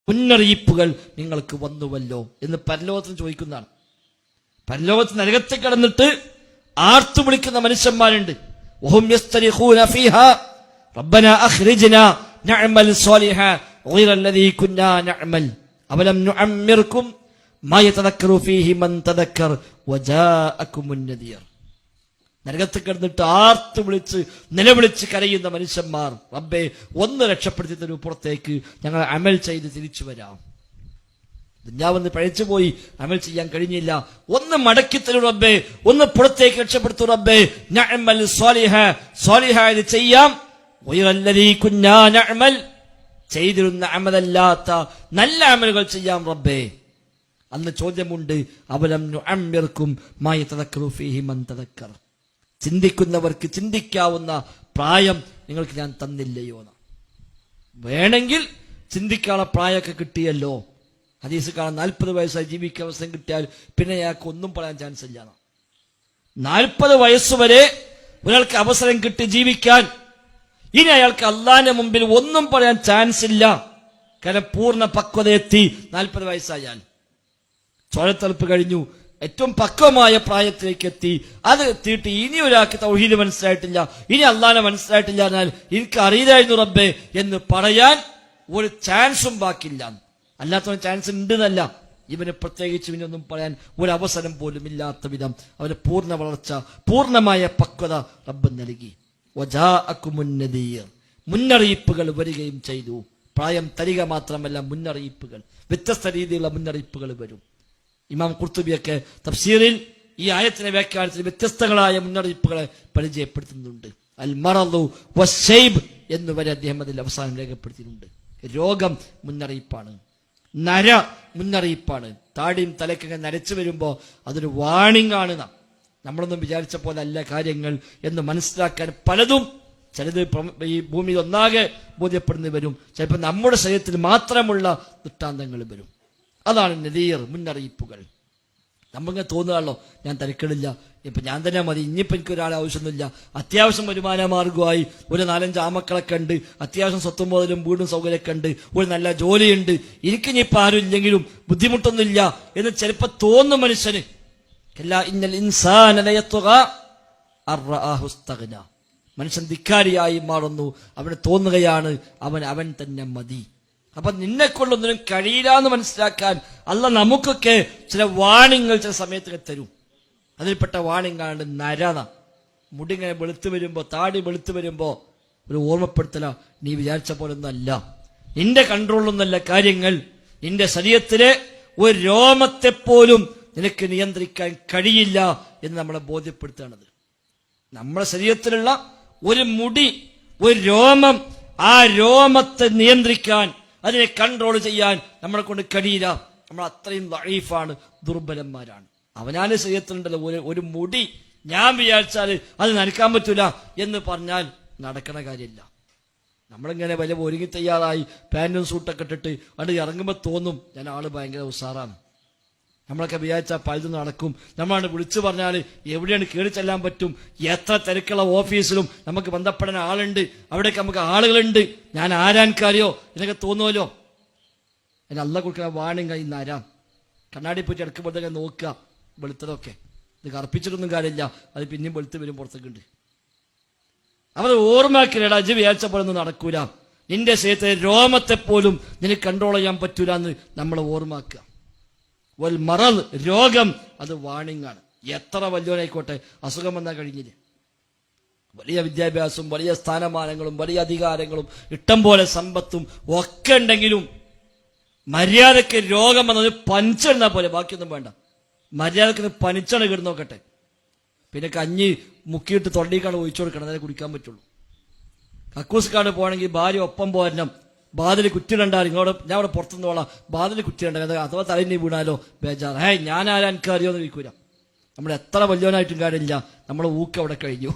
മുന്നറിയിപ്പുകൾ നിങ്ങൾക്ക് വന്നുവല്ലോ എന്ന് പരലോകത്തിന് ചോദിക്കുന്നതാണ്. പരലോകത്ത് നരകത്തിൽ കിടന്നിട്ട് ആർത്തു വിളിക്കുന്ന മനുഷ്യന്മാരുണ്ട്. വഹും യസ്തരിഖൂന ഫീഹാ റബ്ബനാ അഖ്രിജ്നാ നഅമൽ സ്വാലിഹാ ഗൈറ അല്ലദീ കുന്നാ നഅമൽ അവലം നുഅമ്മിർകും മാ യതദക്കറു ഫീഹി മൻ തദക്കർ വജാഅകുമുൻ നദീർ. നരകത്തിൽ കിടന്നിട്ട് ആർത്തു വിളിച്ച് നിലവിളിച്ച് കരയുന്ന മനുഷ്യന്മാർ, റബ്ബേ ഒന്ന് രക്ഷപ്പെടുത്തി തരൂ, പുറത്തേക്ക് ഞങ്ങൾ അമൽ ചെയ്ത് തിരിച്ചു വരാം. ദുനിയാവെന്ന് പഴിച്ചുപോയി, അമൽ ചെയ്യാൻ കഴിഞ്ഞില്ല, ഒന്ന് മടക്കി തരൂ റബ്ബേ, ഒന്ന് പുറത്തേക്ക് രക്ഷപ്പെടുത്തു റബ്ബേ. നഅമൽ സ്വാലിഹാ, സ്വാലിഹായത് ചെയ്യാം. ഗൈറല്ലദീ കുന്നാ നഅമൽ, ചെയ്തിരുന്ന അമലല്ലാത്ത നല്ല അമലുകൾ ചെയ്യാം റബ്ബേ. അന്ന് ചോദ്യമുണ്ട്, അവലം നുഅമ്മിർകും മാ യതദക്കറു ഫീഹി മൻ തദക്കർ. ചിന്തിക്കുന്നവർക്ക് ചിന്തിക്കാവുന്ന പ്രായം നിങ്ങൾക്ക് ഞാൻ തന്നില്ലയോ? വേണമെങ്കിൽ ചിന്തിക്കാനുള്ള പ്രായമൊക്കെ കിട്ടിയല്ലോ. ഹദീസ് കാണാൻ 40 വയസ്സായി ജീവിക്കാൻ അവസരം കിട്ടിയാൽ പിന്നെ അയാൾക്ക് ഒന്നും പറയാൻ ചാൻസ് ഇല്ല. 40 വയസ്സുവരെ ഒരാൾക്ക് അവസരം കിട്ടി ജീവിക്കാൻ, ഇനി അയാൾക്ക് അള്ളാന്റെ മുമ്പിൽ ഒന്നും പറയാൻ ചാൻസ് ഇല്ല. കാരണം പൂർണ്ണ പക്വതയെത്തി 40 വയസ്സായാൽ. ചോരത്തളുപ്പ് കഴിഞ്ഞു, ഏറ്റവും പക്വമായ പ്രായത്തിലേക്ക് എത്തി. അത് എത്തിയിട്ട് ഇനി ഒരാൾക്ക് തൗഹീദ് മനസ്സിലായിട്ടില്ല, ഇനി അള്ളാനെ മനസ്സിലായിട്ടില്ല, എന്നാൽ എനിക്ക് അറിയില്ലായിരുന്നു റബ്ബേ എന്ന് പറയാൻ ഒരു ചാൻസും ബാക്കില്ല. അല്ലാത്തവന് ചാൻസ് ഉണ്ട് എന്നല്ല, ഇവന് പ്രത്യേകിച്ച് ഇവനൊന്നും പറയാൻ ഒരു അവസരം പോലും ഇല്ലാത്ത വിധം അവന് പൂർണ്ണ വളർച്ച, പൂർണ്ണമായ പക്വത റബ്ബ് നൽകി. വജാഅകുമുൻ നദീർ, മുന്നറിയിപ്പുകൾ വരികയും ചെയ്തു. പ്രായം തരിക മാത്രമല്ല, മുന്നറിയിപ്പുകൾ, വ്യത്യസ്ത രീതിയിലുള്ള മുന്നറിയിപ്പുകൾ വരും. ഇമാം ഖുർത്തുബിയൊക്കെ തഫ്സീറിൽ ഈ ആയത്തിനെ വ്യാഖ്യാനത്തിൽ വ്യത്യസ്തങ്ങളായ മുന്നറിയിപ്പുകളെ പരിചയപ്പെടുത്തുന്നുണ്ട്. അൽ മറദു വശൈബ് എന്ന് വരെ അദ്ദേഹം അതിൽ അവസാനം രേഖപ്പെടുത്തിയിട്ടുണ്ട്. രോഗം മുന്നറിയിപ്പാണ്, നര മുന്നറിയിപ്പാണ്. താടിയും തലക്കൊക്കെ നരച്ചു വരുമ്പോൾ അതൊരു വാണിംഗ് ആണ്. നമ്മളൊന്നും വിചാരിച്ച പോലെ അല്ല കാര്യങ്ങൾ എന്ന് മനസ്സിലാക്കാൻ പലതും, ചിലത് ഈ ഭൂമിയിൽ ഒന്നാകെ ബോധ്യപ്പെടുന്നു വരും, ചിലപ്പോൾ നമ്മുടെ ശരീരത്തിൽ മാത്രമുള്ള ദൃഷ്ടാന്തങ്ങൾ വരും. അതാണ് നദീർ, മുന്നറിയിപ്പുകൾ. നമ്മളിങ്ങനെ തോന്നുകയാണല്ലോ, ഞാൻ തിരക്കിടില്ല, ഇപ്പൊ ഞാൻ തന്നെ മതി, ഇനിയിപ്പോൾ എനിക്ക് ഒരാളെ ആവശ്യമൊന്നുമില്ല, അത്യാവശ്യം വരുമാന മാർഗമായി, ഒരു 4-5 ആമക്കളൊക്കെ ഉണ്ട്, അത്യാവശ്യം സ്വത്തും മുതലും വീടും സൗകര്യമൊക്കെ ഉണ്ട്, ഒരു നല്ല ജോലിയുണ്ട്, എനിക്കിനിയിപ്പോൾ ആരും ഇല്ലെങ്കിലും ബുദ്ധിമുട്ടൊന്നുമില്ല എന്ന് ചിലപ്പോൾ തോന്നും മനുഷ്യന്. ഇന്നൽ ഇൻസാന ലയത്ഗാ അർആഹു ഇസ്തഗ്ന. മനുഷ്യൻ ധിക്കാരിയായി മാറുന്നു, അവന് തോന്നുകയാണ് അവൻ തന്നെ മതി. അപ്പൊ നിന്നെ കൊണ്ടൊന്നിനും കഴിയില്ല എന്ന് മനസ്സിലാക്കാൻ അല്ലാഹ് നമുക്കൊക്കെ ചില വാണിങ്ങൾ ചില സമയത്ത് തരും. അതിൽപ്പെട്ട വാണിങ്ങാണ് നരന. മുടിങ്ങനെ വെളുത്തു വരുമ്പോ, താടി വെളുത്തു വരുമ്പോ ഒരു ഓർമ്മപ്പെടുത്തല, നീ വിചാരിച്ച പോലൊന്നും അല്ല, നിന്റെ കൺട്രോളൊന്നല്ല കാര്യങ്ങൾ, നിന്റെ ശരീരത്തിലെ ഒരു രോമത്തെ പോലും നിനക്ക് നിയന്ത്രിക്കാൻ കഴിയില്ല എന്ന് നമ്മളെ ബോധ്യപ്പെടുത്തുകയാണത്. നമ്മുടെ ശരീരത്തിലുള്ള ഒരു മുടി, ഒരു രോമം, ആ രോമത്തെ നിയന്ത്രിക്കാൻ, അതിനെ കൺട്രോൾ ചെയ്യാൻ നമ്മളെ കൊണ്ട് കഴിയില്ല. നമ്മൾ അത്രയും ദഈഫാണ്, ദുർബലന്മാരാണ്. അവനാന്റെ ശരീരത്തിലുണ്ടല്ലോ ഒരു മുടി, ഞാൻ വിചാരിച്ചാൽ അത് നനക്കാൻ പറ്റൂല എന്ന് പറഞ്ഞാൽ നടക്കണ കാര്യമില്ല. നമ്മളിങ്ങനെ വലിയ ഒരുങ്ങി തയ്യാറായി പാന്റും സൂട്ടൊക്കെ ഇട്ടിട്ട് അത് ഇറങ്ങുമ്പോൾ തോന്നും ഞാൻ ആള് ഭയങ്കര ഉഷാറാണ്. നമ്മളൊക്കെ വിചാരിച്ചാൽ പലതും നടക്കും. നമ്മളാണ് വിളിച്ചു പറഞ്ഞാൽ എവിടെയാണ് കയറി ചെല്ലാൻ പറ്റും. എത്ര തിരക്കുള്ള ഓഫീസിലും നമുക്ക് ബന്ധപ്പെടാൻ ആളുണ്ട്, അവിടേക്ക് നമുക്ക് ആളുകളുണ്ട്. ഞാൻ ആരാൻക്കറിയോ എന്നൊക്കെ തോന്നുമല്ലോ. അതിന് അള്ളാഹ് കൊടുക്കുന്ന വാണിംഗ് ഇന്ന് ആരാം. കണ്ണാടി പോയിട്ട് ഇടക്കുമ്പോഴത്തേക്ക് നോക്കുക, വെളുത്തതൊക്കെ ഇത് കറുപ്പിച്ചിട്ടൊന്നും കാര്യമില്ല, അത് പിന്നെയും വെളുത്ത് വരും പുറത്തേക്കുണ്ട്. അവർ ഓർമ്മയാക്കില്ലടാ, അജ് വിചാരിച്ച പോലെ ഒന്നും നടക്കൂല, നിന്റെ ശരീരത്തെ രോമത്തെ പോലും നിനക്ക് കൺട്രോൾ ചെയ്യാൻ പറ്റൂല എന്ന് നമ്മളെ ഓർമ്മയാക്കുക. വൽ മറദ്, രോഗം, അത് വാണിംഗ് ആണ്. എത്ര വലിയവനായിക്കോട്ടെ, അസുഖം വന്നാൽ കഴിഞ്ഞില്ലേ. വലിയ വിദ്യാഭ്യാസവും വലിയ സ്ഥാനമാനങ്ങളും വലിയ അധികാരങ്ങളും ഇഷ്ടം പോലെ സമ്പത്തും ഒക്കെ ഉണ്ടെങ്കിലും മര്യാദക്ക് രോഗം വന്നത് പനിച്ചെടുന്ന പോലെ, ബാക്കിയൊന്നും വേണ്ട, മര്യാദക്ക് പനിച്ചണ കിടന്ന് നോക്കട്ടെ. പിന്നെ കഞ്ഞി മുക്കിയിട്ട് തൊണ്ടിക്കാണ് ഒഴിച്ചു കൊടുക്കണം, അതിനെ കുടിക്കാൻ പറ്റുള്ളൂ. കക്കൂസ്ക്കാട് പോകണമെങ്കിൽ ഭാര്യ ഒപ്പം പോരണം, ബാതിൽ കുറ്റിടണ്ടാൽ ഇങ്ങോട്ട് ഞാൻ അവിടെ പുറത്തുനിന്നോളാം, ബാതിൽ കുറ്റിടണ്ട, അഥവാ തലഞ്ഞി വീണാലോ ബേജാറ്. ഞാൻ ആരാ എനിക്കറിയോ എന്ന് ചോദിക്കൂല. നമ്മൾ എത്ര വലിയവനായിട്ടും കാര്യമില്ല, നമ്മളെ ഊക്ക് അവിടെ കഴിഞ്ഞു,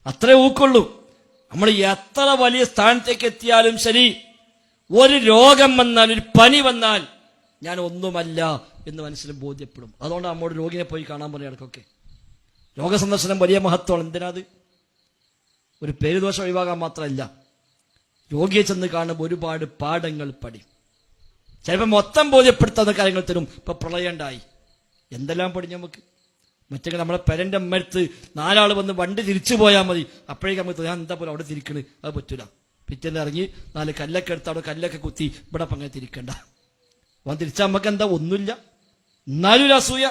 അത്രേ ഊക്കുള്ളൂ. നമ്മൾ എത്ര വലിയ സ്ഥാനത്തേക്ക് എത്തിയാലും ശരി, ഒരു രോഗം വന്നാൽ, ഒരു പനി വന്നാൽ ഞാൻ ഒന്നുമല്ല എന്ന് മനസ്സിൽ ബോധ്യപ്പെടും. അതുകൊണ്ട് നമ്മോട് രോഗിനെ പോയി കാണാൻ പറയും ഇടയ്ക്കൊക്കെ. രോഗസന്ദർശനം വലിയ മഹത്വമാണ്. എന്തിനാത്? ഒരു പേരുദോഷം ഒഴിവാക്കാൻ മാത്രമല്ല, രോഗിയെ ചെന്ന് കാണുമ്പോൾ ഒരുപാട് പാഠങ്ങൾ പഠിക്കും. ചിലപ്പോൾ മൊത്തം ബോധ്യപ്പെടുത്താവുന്ന കാര്യങ്ങൾ തരും. ഇപ്പൊ പ്രളയണ്ടായി, എന്തെല്ലാം പഠിഞ്ഞു നമുക്ക്. മറ്റേ നമ്മളെ പെരന്റെ അമ്മടുത്ത് 4 ആൾ വന്ന് വണ്ടി തിരിച്ചു പോയാൽ മതി, അപ്പോഴേക്കും നമുക്ക് ഞാൻ എന്താ പോലെ അവിടെ തിരിക്കണ്, അത് പറ്റൂല. പിറ്റേന്ന് ഇറങ്ങി 4 കല്ലൊക്കെ എടുത്ത് അവിടെ കല്ലൊക്കെ കുത്തി ഇവിടെ അങ്ങനെ തിരിക്കണ്ട. അവൻ തിരിച്ചാൽ നമുക്ക് എന്താ ഒന്നുമില്ല. എന്നാലും ഒരു അസൂയ.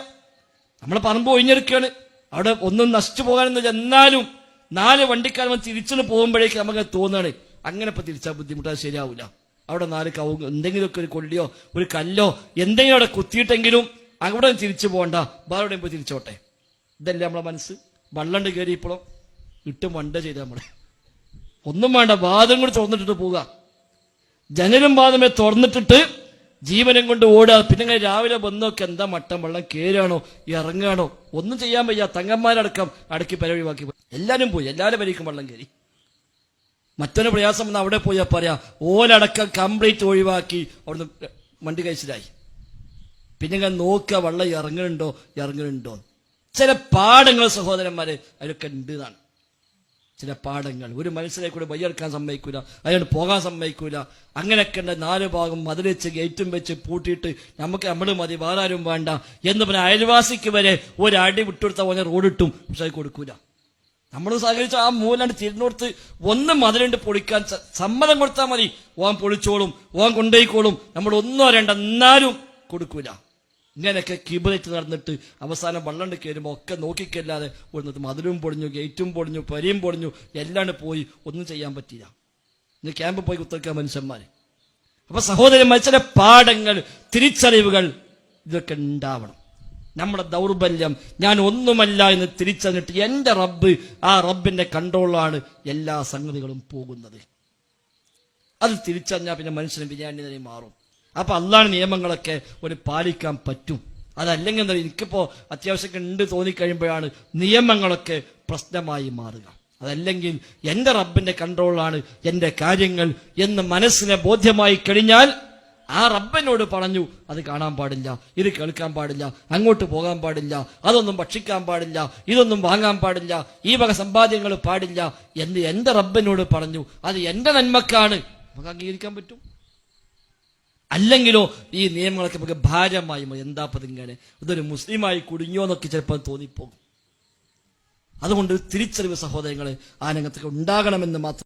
നമ്മളെ പറമ്പ് ഒഴിഞ്ഞെടുക്കുകയാണ്, അവിടെ ഒന്നും നശിച്ചു പോകാനൊന്നുമില്ല. എന്നാലും 4 വണ്ടിക്കാരൻ തിരിച്ചു പോകുമ്പോഴേക്ക് നമുക്ക് തോന്നുകയാണ് അങ്ങനെ ഇപ്പൊ തിരിച്ചാൽ ബുദ്ധിമുട്ടാൽ ശരിയാവില്ല. അവിടെ 4 കവുങ്ങ് എന്തെങ്കിലുമൊക്കെ ഒരു കൊള്ളിയോ ഒരു കല്ലോ എന്തെങ്കിലും അവിടെ കുത്തിയിട്ടെങ്കിലും അവിടെ തിരിച്ചു പോകണ്ട, വേറെ പോയി തിരിച്ചോട്ടെ. ഇതല്ലേ നമ്മളെ മനസ്സ്. വള്ളണ്ട് കയറി ഇപ്പോഴും ഇട്ടും വണ്ട ചെയ്ത നമ്മളെ ഒന്നും വേണ്ട, വാദം കൂടി തുറന്നിട്ടിട്ട് പോവുക. ജനലും വാദമേ തുറന്നിട്ടിട്ട് ജീവനം കൊണ്ട് ഓടുക. പിന്നെ രാവിലെ വന്നൊക്കെ എന്താ മട്ടം, വെള്ളം കയറാണോ ഇറങ്ങാണോ ഒന്നും ചെയ്യാൻ വയ്യ. തങ്ങന്മാരടക്കം അടക്കി പരിപാടി പോയി, എല്ലാവരും പോയി, എല്ലാവരും വരിക്കും വെള്ളം കയറി. മറ്റൊരു പ്രയാസം വന്ന് അവിടെ പോയാൽ പറയാ ഓലടക്കം കംപ്ലീറ്റ് ഒഴിവാക്കി അവിടുന്ന് വണ്ടി കഴിച്ചിലായി. പിന്നെ ഞാൻ നോക്കുക വെള്ളം ഇറങ്ങുന്നുണ്ടോ. ചില പാഠങ്ങൾ സഹോദരന്മാരെ അതിലൊക്കെ ഉണ്ട് എന്നാണ്. ചില പാഠങ്ങൾ ഒരു മനസ്സിലേക്ക് കൂടെ വയ്യെടുക്കാൻ സമ്മതിക്കൂല, അതിനോട് പോകാൻ സമ്മതിക്കൂല. അങ്ങനെയൊക്കെ ഉണ്ട്. 4 ഭാഗം മതിൽ വെച്ച് ഗേറ്റും വെച്ച് പൂട്ടിയിട്ട് നമ്മൾ മതി വേറെ ആരും വേണ്ട എന്ന് പറഞ്ഞ അയൽവാസിക്ക് വരെ ഒരടി വിട്ടുകൊടുത്ത പോലെ റോഡിട്ടും പക്ഷെ കൊടുക്കൂല. നമ്മൾ സഹകരിച്ച ആ മൂലാണ്ട് തിരിഞ്ഞോടുത്ത് ഒന്ന് മതിലുണ്ട് പൊളിക്കാൻ സമ്മതം കൊടുത്താൽ മതി, ഓൻ പൊളിച്ചോളും, ഓൻ കൊണ്ടുപോയിക്കോളും, നമ്മൾ ഒന്നും അറിയണ്ട, എന്നാലും കൊടുക്കൂല. ഇങ്ങനെയൊക്കെ കിബിറേറ്റ് നടന്നിട്ട് അവസാനം വള്ളണ്ട് കയറുമ്പോൾ ഒക്കെ നോക്കിക്കല്ലാതെ ഒന്നിട്ട് മതിലും പൊളിഞ്ഞു, ഗേറ്റും പൊളിഞ്ഞു, പരിയും പൊളിഞ്ഞു, എല്ലാം പോയി, ഒന്നും ചെയ്യാൻ പറ്റില്ല. ഇന്ന് ക്യാമ്പിൽ പോയി കുത്തിരിക്കാൻ മനുഷ്യന്മാര്. അപ്പൊ സഹോദരന്മാർ, ചില പാഠങ്ങൾ തിരിച്ചറിവുകൾ ഇതൊക്കെ ഉണ്ടാവണം. നമ്മുടെ ദൗർബല്യം ഞാൻ ഒന്നുമല്ല എന്ന് തിരിച്ചറിഞ്ഞിട്ട് എന്റെ റബ്ബ്, ആ റബ്ബിന്റെ കൺട്രോളാണ് എല്ലാ സംഗതികളും പോകുന്നത്. അത് തിരിച്ചറിഞ്ഞാൽ പിന്നെ മനുഷ്യന് വിജയാന്യതയെ മാറും. അപ്പൊ അള്ളാഹുവിന്റെ നിയമങ്ങളൊക്കെ ഒരു പാലിക്കാൻ പറ്റും. അതല്ലെങ്കിൽ എന്താ, എനിക്കിപ്പോ അത്യാവശ്യമൊക്കെ ഉണ്ട് തോന്നിക്കഴിയുമ്പോഴാണ് നിയമങ്ങളൊക്കെ പ്രശ്നമായി മാറുക. അതല്ലെങ്കിൽ എന്റെ റബ്ബിന്റെ കൺട്രോളാണ് എന്റെ കാര്യങ്ങൾ എന്ന് മനസ്സിനെ ബോധ്യമായി കഴിഞ്ഞാൽ ആ റബ്ബിനോട് പറഞ്ഞു അത് കാണാൻ പാടില്ല, ഇത് കേൾക്കാൻ പാടില്ല, അങ്ങോട്ട് പോകാൻ പാടില്ല, അതൊന്നും ഭക്ഷിക്കാൻ പാടില്ല, ഇതൊന്നും വാങ്ങാൻ പാടില്ല, ഈ വക സമ്പാദ്യങ്ങൾ പാടില്ല എന്ന് എന്റെ റബ്ബിനോട് പറഞ്ഞു. അത് എന്റെ നന്മക്കാണ്, നമുക്ക് അംഗീകരിക്കാൻ പറ്റും. അല്ലെങ്കിലോ ഈ നിയമങ്ങളൊക്കെ നമുക്ക് ഭാരമായി എന്താപ്പത് ഇങ്ങനെ, ഇതൊരു മുസ്ലിമായി കുടുങ്ങിയോ എന്നൊക്കെ ചിലപ്പോൾ തോന്നിപ്പോകും. അതുകൊണ്ട് തിരിച്ചറിവ് സഹോദരങ്ങളെ ആ രംഗത്തൊക്കെ ഉണ്ടാകണമെന്ന് മാത്രം